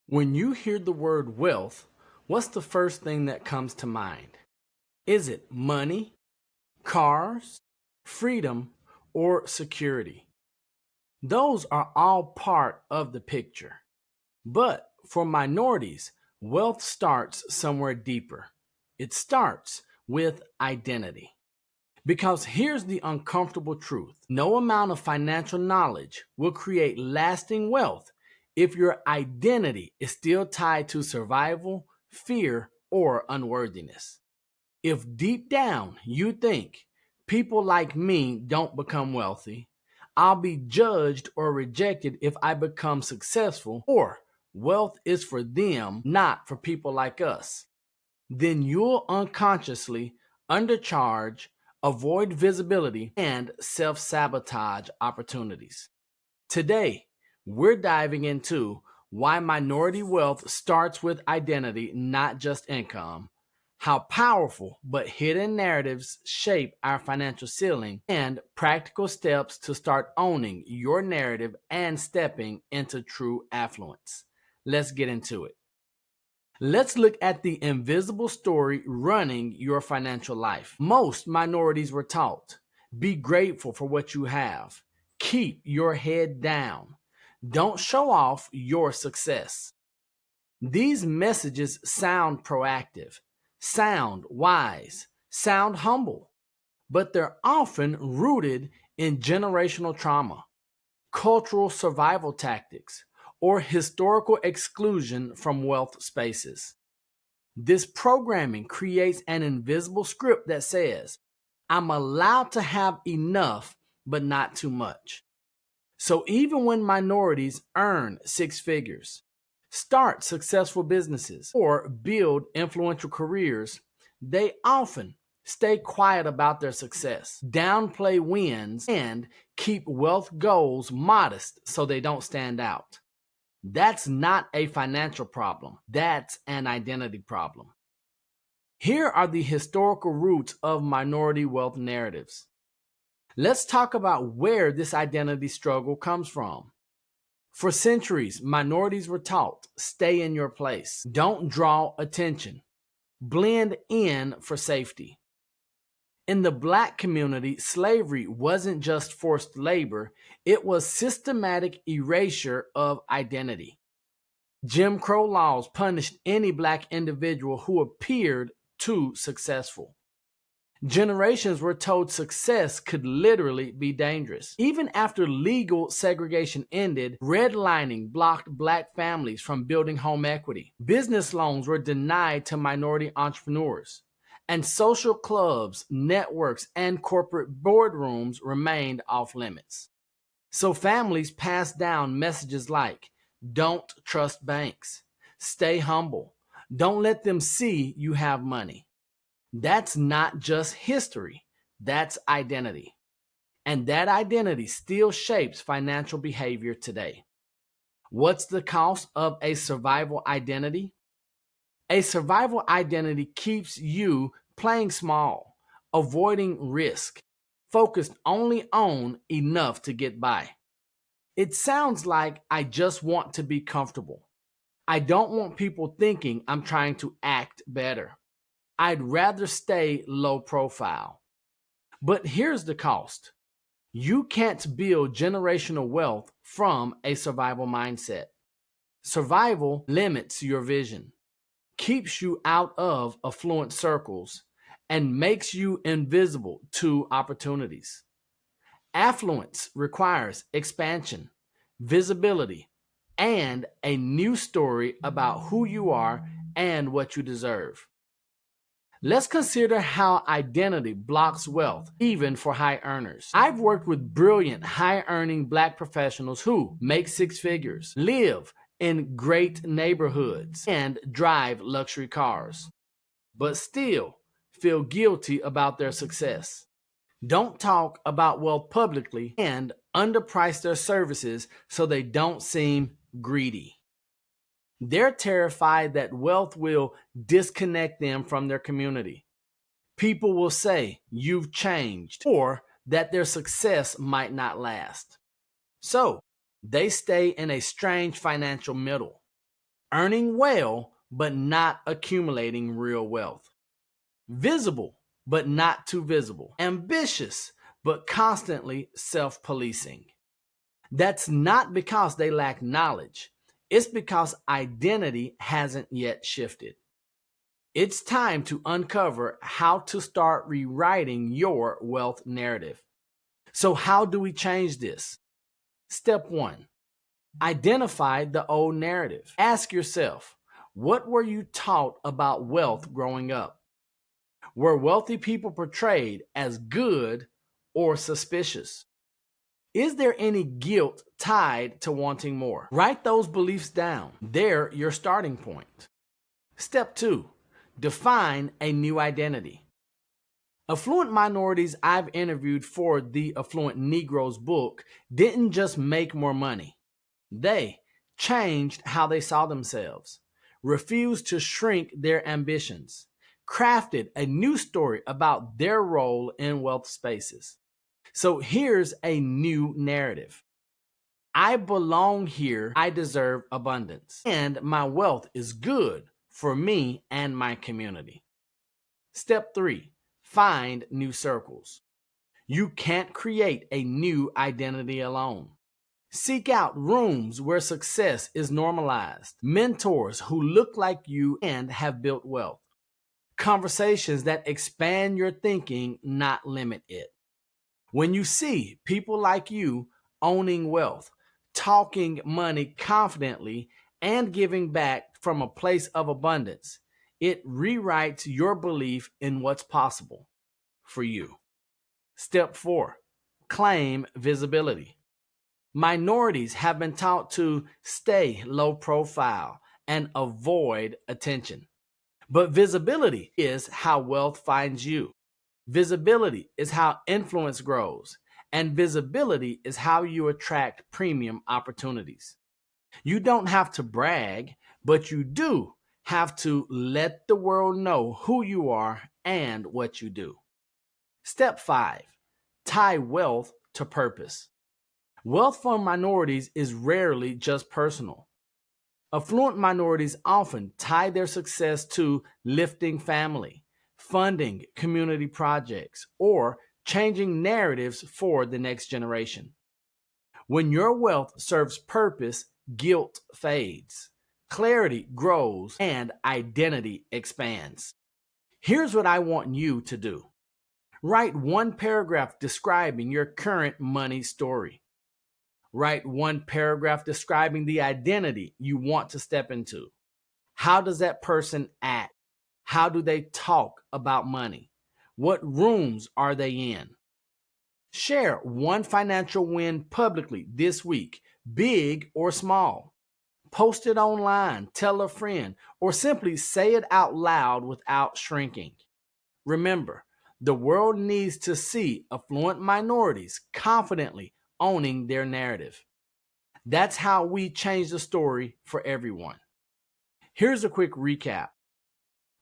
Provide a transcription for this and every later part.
When you hear the word wealth, what's the first thing that comes to mind? Is it money, cars, freedom, or security? Those are all part of the picture. But for minorities, wealth starts somewhere deeper. It starts with identity. Because here's the uncomfortable truth: no amount of financial knowledge will create lasting wealth if your identity is still tied to survival, fear, or unworthiness. If deep down you think people like me don't become wealthy, I'll be judged or rejected if I become successful, or wealth is for them, not for people like us, then you'll unconsciously undercharge, avoid visibility, and self sabotage opportunities. Today, we're diving into why minority wealth starts with identity, not just income, how powerful but hidden narratives shape our financial ceiling, and practical steps to start owning your narrative and stepping into true affluence. Let's get into it. Let's look at the invisible story running your financial life. Most minorities were taught: be grateful for what you have, keep your head down, don't show off your success. These messages sound proactive, sound wise, sound humble, but they're often rooted in generational trauma, cultural survival tactics, or historical exclusion from wealth spaces. This programming creates an invisible script that says, I'm allowed to have enough, but not too much. So even when minorities earn six figures, start successful businesses, or build influential careers, they often stay quiet about their success, downplay wins, and keep wealth goals modest so they don't stand out. That's not a financial problem. That's an identity problem. Here are the historical roots of minority wealth narratives. Let's talk about where this identity struggle comes from. For centuries, minorities were taught: stay in your place, don't draw attention, blend in for safety. In the Black community, slavery wasn't just forced labor, it was systematic erasure of identity. Jim Crow laws punished any Black individual who appeared too successful. Generations were told success could literally be dangerous. Even after legal segregation ended, redlining blocked Black families from building home equity. Business loans were denied to minority entrepreneurs. And social clubs, networks, and corporate boardrooms remained off limits. So families passed down messages like, don't trust banks, stay humble, don't let them see you have money. That's not just history, that's identity. And that identity still shapes financial behavior today. What's the cost of a survival identity? A survival identity keeps you playing small, avoiding risk, focused only on enough to get by. It sounds like I just want to be comfortable. I don't want people thinking I'm trying to act better. I'd rather stay low profile. But here's the cost: you can't build generational wealth from a survival mindset. Survival limits your vision, keeps you out of affluent circles, and makes you invisible to opportunities. Affluence requires expansion, visibility, and a new story about who you are and what you deserve. Let's consider how identity blocks wealth, even for high earners. I've worked with brilliant, high earning Black professionals who make six figures, live in great neighborhoods, and drive luxury cars, but still feel guilty about their success. Don't talk about wealth publicly, and underprice their services so they don't seem greedy. They're terrified that wealth will disconnect them from their community. People will say, you've changed, or that their success might not last. So they stay in a strange financial middle. earning well but not accumulating real wealth, visible but not too visible, ambitious but constantly self-policing. That's not because they lack knowledge. It's because identity hasn't yet shifted. It's time to uncover how to start rewriting your wealth narrative. So, how do we change this? Step one, identify the old narrative. Ask yourself, what were you taught about wealth growing up? Were wealthy people portrayed as good or suspicious? Is there any guilt tied to wanting more? Write those beliefs down. They're your starting point. Step two, define a new identity. Affluent minorities I've interviewed for the Affluent Negroes book didn't just make more money. They changed how they saw themselves, refused to shrink their ambitions, crafted a new story about their role in wealth spaces. So here's a new narrative. I belong here. I deserve abundance. And my wealth is good for me and my community. Step three, find new circles. You can't create a new identity alone. Seek out rooms where success is normalized, mentors who look like you and have built wealth, conversations that expand your thinking, not limit it. When you see people like you owning wealth, talking money confidently, and giving back from a place of abundance, it rewrites your belief in what's possible for you. Step four, claim visibility. Minorities have been taught to stay low profile and avoid attention. But visibility is how wealth finds you. Visibility is how influence grows, and visibility is how you attract premium opportunities. You don't have to brag, but you do have to let the world know who you are and what you do. Step five, tie wealth to purpose. Wealth for minorities is rarely just personal. Affluent minorities often tie their success to lifting family, funding community projects, or changing narratives for the next generation. When your wealth serves purpose, guilt fades, clarity grows, and identity expands. Here's what I want you to do. Write one paragraph describing your current money story. Write one paragraph describing the identity you want to step into. How does that person act? How do they talk about money? What rooms are they in? Share one financial win publicly this week, big or small. Post it online, tell a friend, or simply say it out loud without shrinking. Remember, the world needs to see affluent minorities confidently owning their narrative. That's how we change the story for everyone. Here's a quick recap.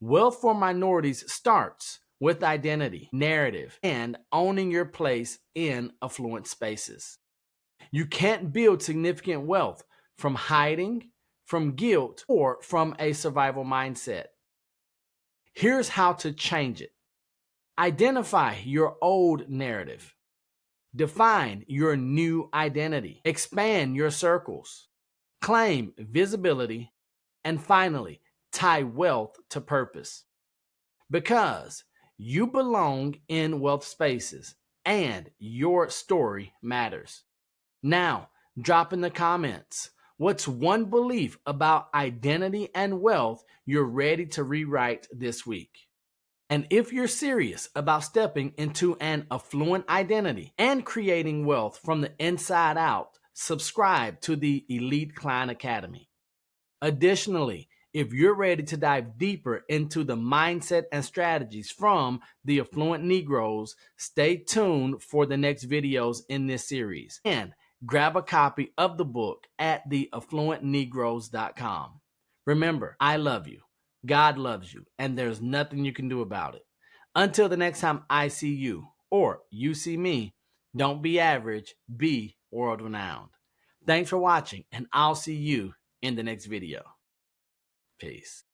Wealth for minorities starts with identity, narrative, and owning your place in affluent spaces. You can't build significant wealth from hiding, from guilt, or from a survival mindset. Here's how to change it. Identify your old narrative. Define your new identity. Expand your circles. Claim visibility. And finally, tie wealth to purpose. Because you belong in wealth spaces and your story matters. Now, drop in the comments. What's one belief about identity and wealth you're ready to rewrite this week? And if you're serious about stepping into an affluent identity and creating wealth from the inside out, subscribe to the Elite Client Academy. Additionally, if you're ready to dive deeper into the mindset and strategies from the Affluent Negroes, stay tuned for the next videos in this series. And grab a copy of the book at theaffluentnegroes.com. Remember, I love you, God loves you, and there's nothing you can do about it. Until the next time I see you, or you see me, don't be average, be world renowned. Thanks for watching, and I'll see you in the next video. case.